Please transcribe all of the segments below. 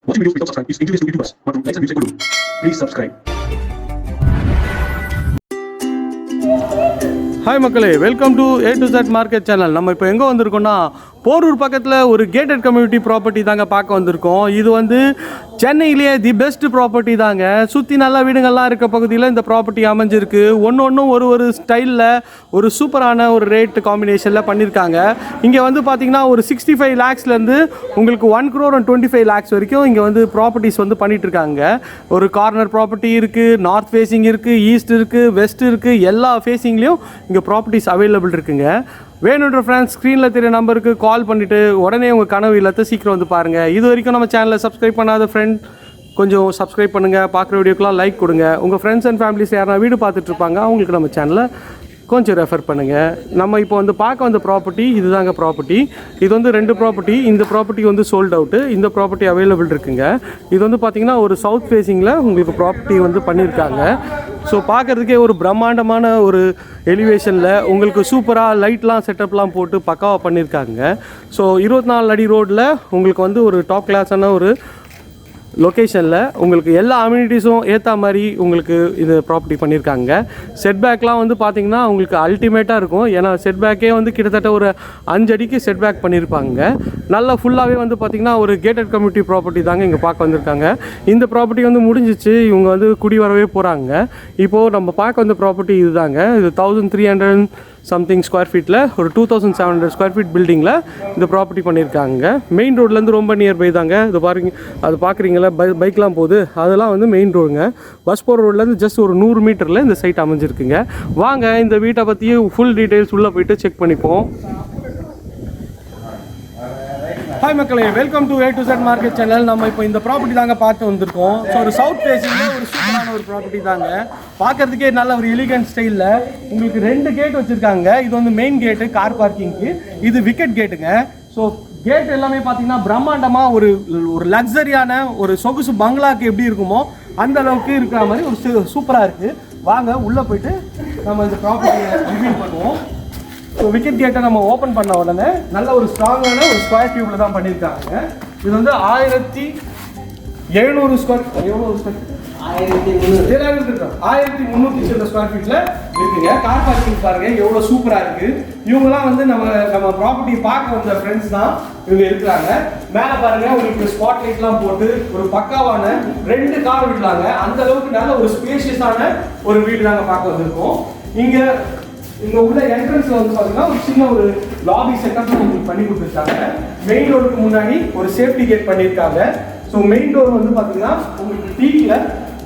Watching videos without subscribe is injurious to YouTubers. மற்றும் likes and views கொடுங்க. Please subscribe. Hi மக்களே, welcome to A to Z market channel. நம்ம இப்போ எங்கே வந்திருக்கோம்னா போரூர் பக்கத்தில் ஒரு கேட்டட் கம்யூனிட்டி ப்ராப்பர்ட்டி தாங்க பார்க்க வந்திருக்கோம். இது வந்து சென்னையிலேயே தி பெஸ்ட் ப்ராப்பர்ட்டி தாங்க. சுற்றி நல்லா வீடுங்கள்லாம் இருக்க பகுதியில் இந்த ப்ராப்பர்ட்டி அமைஞ்சிருக்கு. ஒன்று ஒரு ஸ்டைலில் ஒரு சூப்பரான ஒரு ரேட் காம்பினேஷனில் பண்ணியிருக்காங்க. இங்கே வந்து பார்த்திங்கன்னா ஒரு 65 lakhsலேருந்து உங்களுக்கு 1 crore and 25 lakhs வரைக்கும் இங்கே வந்து ப்ராப்பர்ட்டிஸ் வந்து பண்ணிகிட்ருக்காங்க. ஒரு கார்னர் ப்ராப்பர்ட்டி இருக்குது, நார்த் ஃபேஸிங் இருக்குது, ஈஸ்ட் இருக்குது, வெஸ்ட் இருக்குது, எல்லா ஃபேஸிங்லேயும் இங்கே ப்ராப்பர்ட்டிஸ் அவைலபிள் இருக்குங்க. வேணுன்ற ஃப்ரெண்ட்ஸ் ஸ்க்ரீனில் தெரிய நம்பருக்கு கால் பண்ணிவிட்டு உடனே உங்கள் கனவு இல்லத்தை சீக்கிரம் வந்து பாருங்கள். இது வரைக்கும் நம்ம சேனலை சப்ஸ்கிரைப் பண்ணாத ஃப்ரெண்ட் கொஞ்சம் சப்ஸ்கிரைப் பண்ணுங்கள். பார்க்குற வீடியோக்கெலாம் லைக் கொடுங்க. உங்கள் ஃப்ரெண்ட்ஸ் அண்ட் ஃபேமிலிஸ் யாரா வீடு பார்த்துட்ருப்பாங்க அவங்களுக்கு நம்ம சேனலை கொஞ்சம் ரெஃபர் பண்ணுங்கள். நம்ம இப்போ வந்து பார்க்க வந்த ப்ராப்பர்ட்டி இதுதாங்க ப்ராப்பர்ட்டி. இது வந்து 2 ப்ராப்பர்ட்டி. இந்த ப்ராப்பர்ட்டி வந்து சோல்ட் அவுட்டு, இந்த ப்ராப்பர்ட்டி அவைலபிள் இருக்குங்க. இது வந்து பார்த்திங்கன்னா ஒரு சவுத் ஃபேஸிங்கில் உங்களுக்கு ப்ராப்பர்ட்டி வந்து பண்ணியிருக்காங்க. ஸோ பார்க்குறதுக்கே ஒரு பிரம்மாண்டமான ஒரு எலிவேஷனில் உங்களுக்கு சூப்பராக லைட்லாம் செட்டப்லாம் போட்டு பக்காவாக பண்ணியிருக்காங்க. ஸோ 24 அடி ரோட்டில் உங்களுக்கு வந்து ஒரு டாப் கிளாஸான ஒரு லொக்கேஷனில் உங்களுக்கு எல்லா அம்யூனிட்டிஸும் ஏற்ற மாதிரி உங்களுக்கு இது ப்ராப்பர்ட்டி பண்ணியிருக்காங்க. செட்பேக்லாம் வந்து பார்த்திங்கன்னா உங்களுக்கு அல்டிமேட்டாக இருக்கும். ஏன்னா செட்பேக்கே வந்து கிட்டத்தட்ட ஒரு 5 அடிக்கு செட்பேக் பண்ணியிருப்பாங்க. நல்லா ஃபுல்லாகவே வந்து பார்த்திங்கன்னா ஒரு கேட்டட் கம்யூனிட்டி ப்ராப்பர்ட்டி தாங்க இங்கே பார்க்க வந்திருக்காங்க. இந்த ப்ராப்பர்ட்டி வந்து முடிஞ்சிச்சு, இவங்க வந்து குடி வரவே போகிறாங்க. இப்போது நம்ம பார்க்க வந்த ப்ராப்பர்ட்டி இது தாங்க. இது 1300 சம்திங் ஸ்கொயர் ஃபீட்டில் ஒரு 2700 ஸ்கொயர் ஃபீட் பில்டிங்கில் இந்த ப்ராப்பர்ட்டி பண்ணியிருக்காங்க. மெயின் ரோட்லேருந்து ரொம்ப நியர்பை தாங்க. இது பாருங்க, அது பார்க்குறீங்களா பைக்லாம் போகுது, அதெல்லாம் வந்து மெயின் ரோடுங்க. பஸ் போகிற ரோட்லேருந்து ஜஸ்ட் ஒரு 100 மீட்டரில் இந்த சைட் அமைஞ்சிருக்குங்க. வாங்க இந்த வீட்டை பற்றியும் ஃபுல் டீட்டெயில்ஸ் உள்ளே போயிட்டு செக் பண்ணிப்போம். ஹாய் மக்களே, welcome to A to Z market channel. நம்ம இப்போ இந்த ப்ராப்பர்ட்டி தாங்க பார்த்து வந்திருக்கோம். ஸோ ஒரு சவுத் ஃபேஸிங்கில் ஒரு சூப்பரான ஒரு ப்ராப்பர்ட்டி தாங்க. பார்க்குறதுக்கே நல்ல ஒரு எலிகன்ட் ஸ்டைலில் உங்களுக்கு 2 கேட் வச்சுருக்காங்க. இது வந்து மெயின் கேட்டு கார் பார்க்கிங்க்கு, இது விக்கெட் கேட்டுங்க. ஸோ கேட் எல்லாமே பார்த்தீங்கன்னா பிரம்மாண்டமாக ஒரு லக்ஸரியான ஒரு சொகுசு பங்களாக்கு எப்படி இருக்குமோ அந்த அளவுக்கு இருக்கிற மாதிரி ஒரு சூப்பராக இருக்குது. வாங்க உள்ளே போயிட்டு நம்ம இந்த ப்ராப்பர்ட்டியை ரிவ்யூ பண்ணுவோம். ஸோ விக்கெட் கேட்டை நம்ம ஓப்பன் பண்ண உடனே நல்ல ஒரு ஸ்ட்ராங்கான ஒரு ஸ்கொயர் டியூப்ல தான் பண்ணியிருக்காங்க. இது வந்து 1700 ஸ்கொயர், எவ்வளோ ஸ்கொயர் 1300 ஸ்கொயர் ஃபீட்டில் இருக்குங்க. கார் பார்க்கிங் பாருங்க எவ்வளோ சூப்பராக இருக்குது. இவங்கெல்லாம் வந்து நம்ம ப்ராப்பர்ட்டி பார்க்க வந்த ஃப்ரெண்ட்ஸ் தான் இவங்க இருக்கிறாங்க. மேலே பாருங்க உங்களுக்கு ஸ்பாட் லைட்லாம் போட்டு ஒரு பக்காவான 2 கார் விடலாங்க. அந்த அளவுக்கு நல்ல ஒரு ஸ்பேஷியஸான ஒரு வீடு நாங்கள் பார்க்க வந்திருக்கோம். இங்க உள்ள என்ட்ரன்ஸ்ல வந்து பாத்தீங்கன்னா ஒரு சின்ன ஒரு லாபி செட்டப் உங்களுக்கு பண்ணி கொடுத்துருக்காங்க. மெயின் டோருக்கு முன்னாடி ஒரு சேஃப்டி கேட் பண்ணியிருக்காங்க. ஸோ மெயின் டோர் வந்து பாத்தீங்கன்னா உங்களுக்கு டீக்ல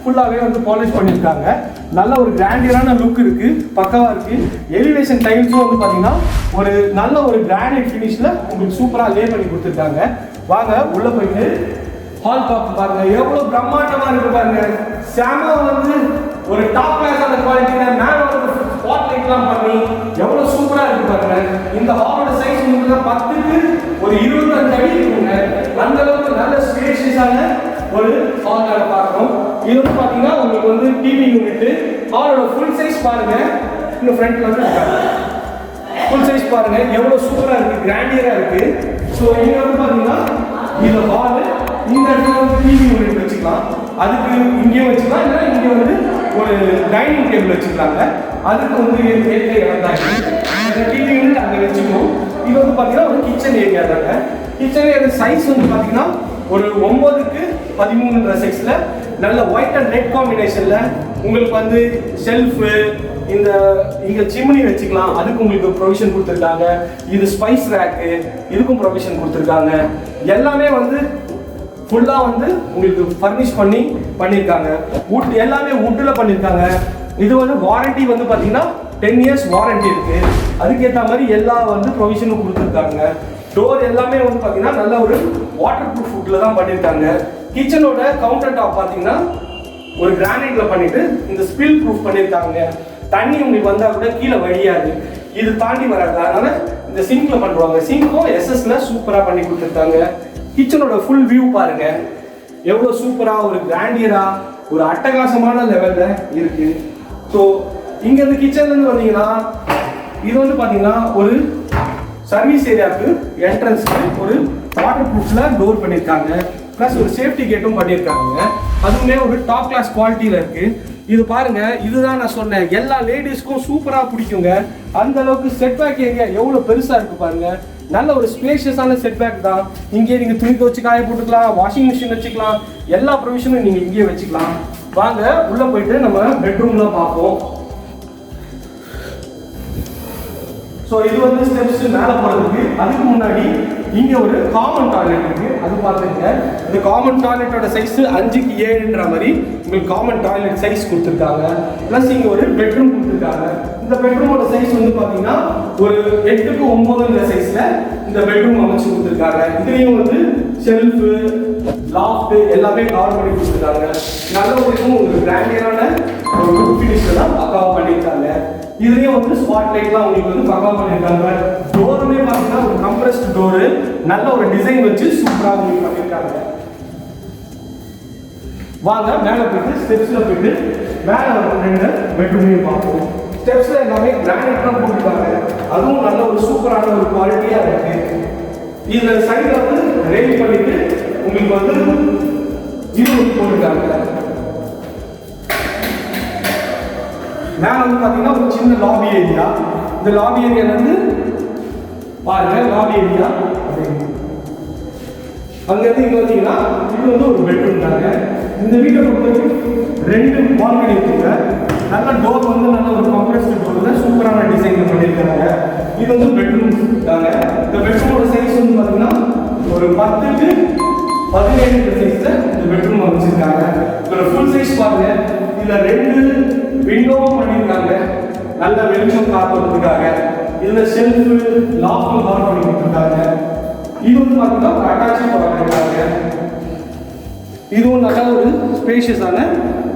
ஃபுல்லாவே வந்து பாலிஷ் பண்ணியிருக்காங்க. நல்ல ஒரு கிராண்டியரான லுக் இருக்கு, பக்காவா இருக்கு. எலிவேஷன் டைல்ஸும் வந்து பாத்தீங்கன்னா ஒரு நல்ல ஒரு கிரானைட் ஃபினிஷ்ல உங்களுக்கு சூப்பரா லே பண்ணி கொடுத்துருக்காங்க. வாங்க உள்ள போயிட்டு ஹால் டாப் பாருங்க எவ்வளவு பிரம்மாண்டமா இருக்கு பாருங்க. சாம வந்து ஒரு டாப் கிளாஸான குவாலிட்டில மேல வந்து ஸ்பாட் லைட்லாம் பண்ணி எவ்வளவு சூப்பரா இருக்கு பாருங்க. இந்த ஹாலோட சைஸ் உங்களுக்கு 10க்கு ஒரு 25 அடி இருக்குங்க. அந்த அளவுக்கு நல்ல ஸ்பேஷியஸான ஒரு ஹாலாக பார்க்கணும். இது வந்து பாத்தீங்கன்னா உங்களுக்கு வந்து டிவி யூனிட். ஹாலோட ஃபுல் சைஸ் பாருங்க. இந்த ஃப்ரண்ட்ல வந்து ஃபுல் சைஸ் பாருங்க எவ்வளவு சூப்பரா இருக்கு, கிராண்டியரா இருக்கு. ஸோ இங்க வந்து பாத்தீங்கன்னா இந்த ஹால், இந்த இடத்துல வந்து டிவி யூனிட் வச்சுக்கலாம். அதுக்கு இங்கேயும் வச்சுக்கலாம், இல்லைன்னா இங்கே வந்து ஒரு டைனிங் டேபிள் வச்சுக்கலாங்க. அதுக்கு வந்து ஏற்ற இடம் தான் டிவி யூனிட் அங்கே வச்சுக்கணும். இது வந்து பார்த்தீங்கன்னா ஒரு கிச்சன் ஏரியா தாங்க. கிச்சன் ஏரியா சைஸ் வந்து பார்த்தீங்கன்னா ஒரு 9க்கு 13 சைஸில் நல்ல ஒயிட் அண்ட் ரெட் காம்பினேஷனில் உங்களுக்கு வந்து ஷெல்ஃபு, இங்கே சிம்னி வச்சுக்கலாம். அதுக்கு உங்களுக்கு ப்ரொவிஷன் கொடுத்துருக்காங்க. இது ஸ்பைஸ் ரேக்கு, இதுக்கும் ப்ரொவிஷன் கொடுத்துருக்காங்க. எல்லாமே வந்து ஃபுல்லாக வந்து உங்களுக்கு ஃபர்னிஷ் பண்ணியிருக்காங்க. வுட் எல்லாமே வுட்டில் பண்ணியிருக்காங்க. இது வந்து வாரண்டி வந்து பார்த்தீங்கன்னா 10 years வாரண்டி இருக்குது. அதுக்கேற்ற மாதிரி எல்லா வந்து ப்ரொவிஷனும் கொடுத்துருக்காங்க. டோர் எல்லாமே வந்து பார்த்தீங்கன்னா நல்ல ஒரு வாட்டர் ப்ரூஃப் வுட்டில் தான் பண்ணியிருக்காங்க. கிச்சனோட கவுண்டர் டாப் பார்த்தீங்கன்னா ஒரு கிரானைட்டில் பண்ணிட்டு இந்த ஸ்பில் ப்ரூஃப் பண்ணியிருக்காங்க. தண்ணி உங்களுக்கு வந்தால் கூட கீழே வழியாது, இது தாண்டி வராது. அதனால இந்த சிங்க்ல பண்ணுவாங்க. சிங்க்கும் எஸ்எஸ்ல சூப்பராக பண்ணி கொடுத்துருக்காங்க. கிச்சனோட ஃபுல் வியூ பாருங்க எவ்வளோ சூப்பராக ஒரு கிராண்டியரா ஒரு அட்டகாசமான லெவல்ல இருக்கு. ஸோ இங்க இருந்து கிச்சன்ல இருந்து வந்தீங்கன்னா இது வந்து பாத்தீங்கன்னா ஒரு சர்வீஸ் ஏரியாவுக்கு என்ட்ரன்ஸ்க்கு ஒரு வாட்டர் ப்ரூஃப்ல டோர் பண்ணியிருக்காங்க. ப்ளஸ் ஒரு சேஃப்டி கேட்டும் பண்ணியிருக்காங்க. அதுவுமே ஒரு டாப் கிளாஸ் குவாலிட்டியில் இருக்குது. இது பாருங்க, இதுதான் நான் சொன்னேன், எல்லா லேடிஸ்க்கும் சூப்பராக பிடிக்குங்க. அந்த அளவுக்கு செட் பேக் ஏரியா எவ்வளோ பெருசாக இருக்குது பாருங்க. நல்ல ஒரு ஸ்பேஷியஸான செட் பேக் தான். இங்கேயே நீங்கள் துணி துவச்சி காய போட்டுக்கலாம், வாஷிங் மிஷின் வச்சுக்கலாம், எல்லா ப்ரொவிஷனும் நீங்கள் இங்கேயே வச்சுக்கலாம். வாங்க உள்ளே போயிட்டு நம்ம பெட்ரூம்லாம் பார்ப்போம். ஸோ இது வந்து ஸ்டெப்ஸ் மேலே போகிறதுக்கு. அதுக்கு முன்னாடி இங்கே ஒரு காமன் டாய்லெட் இருக்குது, அது பார்த்துங்க. இந்த காமன் டாய்லெட்டோட சைஸ் 5க்கு 7ன்ற மாதிரி உங்களுக்கு காமன் டாய்லெட் சைஸ் கொடுத்துருக்காங்க. ப்ளஸ் இங்கே ஒரு பெட்ரூம் கொடுத்துருக்காங்க. இந்த பெட்ரூமோட சைஸ் வந்து பார்த்தீங்கன்னா ஒரு 8க்கு 9ன்ற சைஸில் இந்த பெட்ரூம் அமைச்சு கொடுத்துருக்காங்க. இதுலேயும் வந்து ஷெல்ஃபு, லாஃப்ட் எல்லாமே கவர் பண்ணி கொடுத்துருக்காங்க. நல்ல ஒரு கிராண்டியரான ஒரு லுக் ஃபினிஷில் தான் பக்காவாக பண்ணியிருக்காங்க. இதுலேயும் வந்து ஸ்பாட் லைட்லாம் உங்களுக்கு வந்து பக்காவாக பண்ணியிருக்காங்க. டோருமே பார்த்தீங்கன்னா ஒரு கம்ப்ரஸ்ட் டோரு, நல்ல ஒரு டிசைன் வச்சு சூப்பராக உங்களுக்கு பண்ணியிருக்காங்க. வாங்க மேலே போயிட்டு ஸ்டெப்ஸில் போயிட்டு மேலே ஒரு 2 பெட்ரூமையும் பார்ப்போம். ஸ்டெப்ஸில் எல்லாமே கிரானைட்லாம் போட்டுருக்காங்க. அதுவும் நல்ல ஒரு சூப்பரான ஒரு குவாலிட்டியாக இருக்குது. இதில் சைடில் வந்து ரெடி பண்ணிட்டு உங்களுக்கு வந்து இது போட்டுருக்காங்க. மேலே வந்து பார்த்தீங்கன்னா ஒரு சின்ன லாபி ஏரியா. இந்த லாபி ஏரியால இருந்து பாருங்க, லாபி ஏரியா அங்கேருந்து இங்கே வந்தீங்கன்னா இது வந்து ஒரு பெட்ரூம் தாங்க. இந்த வீட்டை பொறுத்தவரைக்கும் 2 பால்கனி இருக்குங்க. நல்ல டோர் வந்து நல்ல ஒரு கம்ப்ரஸ்ட் டோர், சூப்பரான டிசைன் பண்ணியிருக்காங்க. இது வந்து பெட்ரூம் தாங்க. இந்த பெட்ரூமோட சைஸ் வந்து பார்த்தீங்கன்னா ஒரு 10க்கு 17 சைஸில் இந்த பெட்ரூம் அமைச்சிருக்காங்க. இதோட ஃபுல் சைஸ் பாருங்க. இதில் 2 விண்டோவும் பண்ணியிருக்காங்க, நல்ல வெளிச்சம் காத்து கொடுத்துருக்காங்க. இதில் ஷெல்ஃபு, லாஃப்ட் கவர் பண்ணி கொடுத்துருக்காங்க. இது வந்து பார்த்தீங்கன்னா ஒரு அட்டாச்சும் பண்ணியிருக்காங்க. இதுவும் நல்ல ஒரு ஸ்பேஷியஸான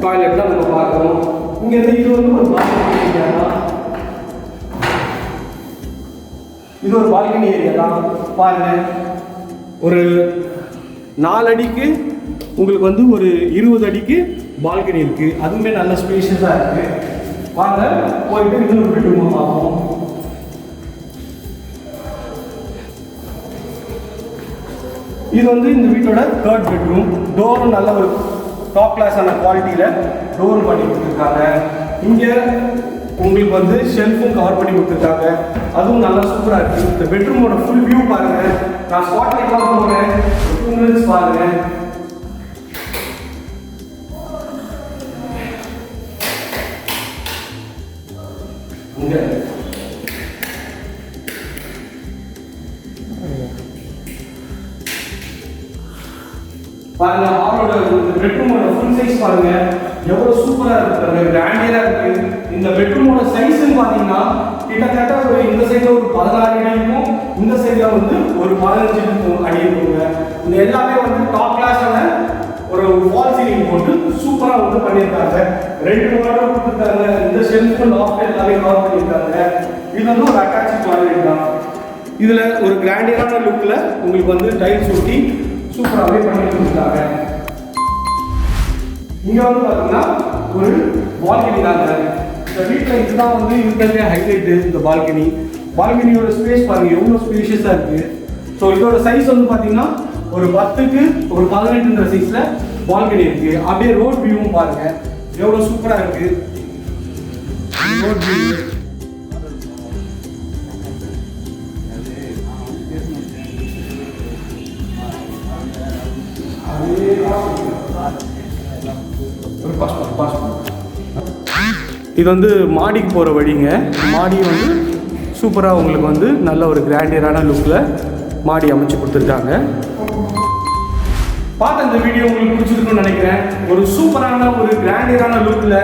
டாய்லெட் தான் நம்ம பார்க்குறோம். இங்கே இது வந்து ஒரு பால்கனி ஏரியா தான். இது ஒரு பால்கனி ஏரியா தான் பாருங்க. ஒரு 4 அடிக்கு உங்களுக்கு வந்து ஒரு 20 அடிக்கு பால்கனி இருக்கு. அதுவுமே நல்ல ஸ்பேஷியஸாக இருக்கு. வாங்க போயிட்டு இன்னொரு பெட்ரூம் பார்ப்போம். இது வந்து இந்த வீட்டோட 3rd பெட்ரூம். டோரும் நல்ல ஒரு டாப் கிளாஸான குவாலிட்டியில் டோர் பண்ணி கொடுத்துருக்காங்க. இங்கே உங்களுக்கு வந்து ஷெல்ஃபும் கவர் பண்ணி கொடுத்துருக்காங்க. அதுவும் நல்லா சூப்பராக இருக்குது. இந்த பெட்ரூமோட ஃபுல் வியூ பாருங்கள். நான் ஸ்பாட் லைட்லாம் போகிறேன், 2 மினிட்ஸ் பாருங்கள். பாருங்க, ஹாலோட பெட்ரூமோட ஃபுல் சைஸ் பாருங்க, எவ்வளவு சூப்பரா இருக்கு, கிராண்டியரா இருக்கு. இந்த பெட்ரூமோட சைஸ்ன்னு பாத்தீங்கன்னா கிட்டத்தட்ட ஒரு இந்த சைடுல ஒரு 16 அடி இருக்கும், இந்த சைடுல வந்து ஒரு 15 அடி இருக்குங்க. இந்த எல்லாமே வந்து டாப் கிளாஸான ஒரு வால் சீலிங் போட்டு சூப்பரா வந்து பண்ணியிருக்காங்க. 2 வார்ட்ரோப் கொடுத்துருக்காங்க. இந்த ஷெல்ஃப், லாஃப்ட் எல்லாமே கவர் பண்ணியிருக்காங்க. இது வந்து ஒரு அட்டாச் டாய்லெட் தான். இதுல ஒரு கிராண்டியரான லுக்ல உங்களுக்கு வந்து டைல்ஸ் ஒட்டி சூப்பராகவே பண்ணி கொடுத்துருக்காங்க. இங்க வந்து பாத்தீங்கன்னா ஒரு பால்கனி தாங்க. இந்த வீட்டில் இதுதான் வந்து இருக்கிறதே ஹைலைட்டு. இந்த பால்கனியோட ஸ்பேஸ் பாருங்க, எவ்வளோ ஸ்பேஷியஸாக இருக்கு. ஸோ இதோட சைஸ் வந்து பார்த்தீங்கன்னா ஒரு 10க்கு ஒரு 18ன்ற சைஸில் பால்கனி இருக்கு. அப்படியே ரோட் வியூவும் பாருங்க, எவ்வளோ சூப்பராக இருக்கு ரோட் வியூ. இது வந்து மாடிக்கு போகிற வழிங்க. மாடி வந்து சூப்பராக உங்களுக்கு வந்து நல்ல ஒரு கிராண்டியரான லுக்கில் மாடி அமைச்சு கொடுத்துருக்காங்க. பார்த்த இந்த வீடியோ உங்களுக்கு பிடிச்சிருக்குன்னு நினைக்கிறேன். ஒரு சூப்பரான ஒரு கிராண்டியரான லுக்கில்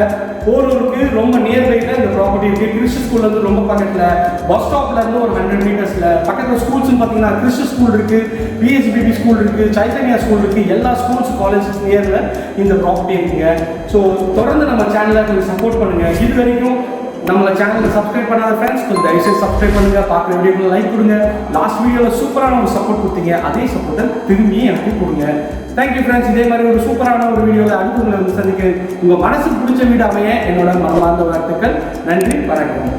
போரூருக்கு ரொம்ப நியர்பையில் இந்த ப்ராப்பர்ட்டி இருக்குது. கிறிஸ்டி ஸ்கூல்லேருந்து ரொம்ப பக்கத்தில், பஸ் ஸ்டாப்லேருந்து ஒரு 100 மீட்டர்ஸில். பக்கத்தில் ஸ்கூல்ஸ்ன்னு பார்த்தீங்கன்னா கிறிஸ்டி ஸ்கூல் இருக்குது, பிஎஸ்பிபி ஸ்கூல் இருக்குது, சைத்தன்யா ஸ்கூல் இருக்குது. எல்லா ஸ்கூல்ஸ் காலேஜஸ் நியரில் இந்த ப்ராப்பர்ட்டி இருக்குங்க. ஸோ தொடர்ந்து நம்ம சேனலை கொஞ்சம் சப்போர்ட் பண்ணுங்கள். இது வரைக்கும் நம்மள சேனலுக்கு சப்ஸ்கிரைப் பண்ணாத ஃப்ரெண்ட்ஸ் கொஞ்சம் தயவுசெய்து சப்ஸ்கிரைப் பண்ணுங்க, பார்க்குற வீடியோக்கு லைக் கொடுங்க. லாஸ்ட் வீடியோவில் சூப்பரான ஒரு சப்போர்ட் கொடுத்தீங்க, அதே சப்போர்ட்டை திரும்பி எனக்கு கொடுங்க. Thank you friends. இதே மாதிரி ஒரு சூப்பரான ஒரு வீடியோவில் அடுத்து உங்களை வந்து சந்திக்க உங்கள் மனசுக்கு பிடிச்ச வீடு அமைய என்னோட மனமார்ந்த வாழ்த்துக்கள். நன்றி, வணக்கம்.